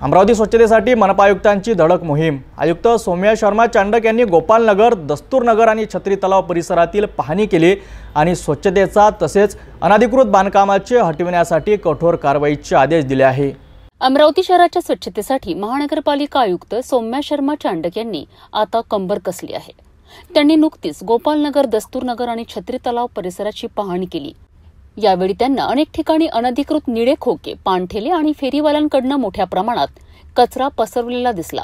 अमरावती स्वच्छतेसाठी मनपा आयुक्तांची धडक मोहीम। आयुक्त सौम्या शर्मा चांडक यांनी गोपालनगर, दस्तूरनगर आणि छत्री तलाव परिसरातील पाहणी केली आणि स्वच्छतेचा तसेच अनधिकृत बांधकामाचे हटविण्यासाठी कठोर कारवाईचे आदेश दिले आहे। अमरावती शहराच्या स्वच्छतेसाठी महानगरपालिका आयुक्त सौम्या शर्मा चांडक यांनी आता कंबर कसली आहे। त्यांनी नुकतीच गोपालनगर, दस्तूरनगर आणि छत्री तलाव परिसराची पाहणी केली। यावेळी त्यांना अनेक ठिकाणी अनधिकृत निळे खोके, पाणठेले आणि फेरीवाल्यांकडून मोठ्या प्रमाणात कचरा पसरवलेला दिसला।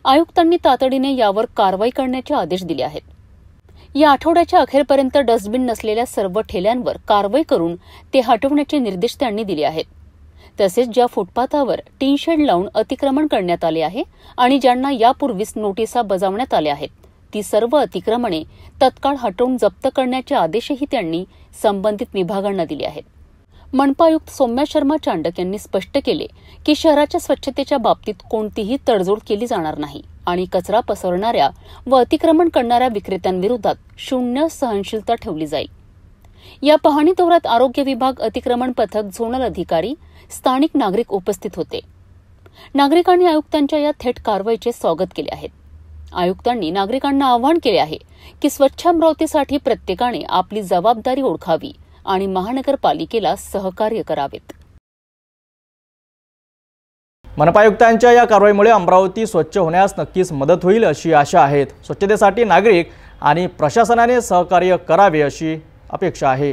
आयुक्तांनी तातडीने यावर कारवाई करण्याचे आदेश दिले आहेत। या आठवड्याच्या अखेरपर्यंत डस्टबिन नसलेल्या सर्व ठेल्यांवर कारवाई करून ते हटवण्याचे निर्देश त्यांनी दिले आहेत। तसेच ज्या फुटपाथावर टीन शेड लावून अतिक्रमण करण्यात आले आहे आणि ज्यांना यापूर्वीच नोटिसा बजावण्यात आल्या आहेत, ती सर्व अतिक्रमणे तत्काळ हटवून जप्त करण्याचे आदेशही त्यांनी संबंधित विभागांना दिले आहेत। मनपा आयुक्त सौम्या शर्मा चांडक यांनी स्पष्ट केले की शहराच्या स्वच्छतेच्या बाबतीत कोणतीही तडजोड केली जाणार नाही आणि कचरा पसरवणाऱ्या व अतिक्रमण करणाऱ्या विक्रेत्यांविरोधात शून्य सहनशीलता ठेवली जाईल। या पाहणी दौऱ्यात आरोग्य विभाग, अतिक्रमण पथक, झोनल अधिकारी, स्थानिक नागरिक उपस्थित होते। नागरिकांनी आयुक्तांच्या या थेट कारवाईचे स्वागत केले आहे। आयुक्तांनी नागरिकांना आवाहन केले आहे की स्वच्छ अमरावतीसाठी प्रत्येकाने आपली जबाबदारी ओळखावी आणि महानगरपालिकेला सहकार्य करावेत। मनपा आयुक्तांच्या या कारवाईमुळे अमरावती स्वच्छ होण्यास नक्कीच मदत होईल अशी आशा आहे। स्वच्छतेसाठी नागरिक आणि प्रशासनाने सहकार्य करावे अशी अपेक्षा आहे।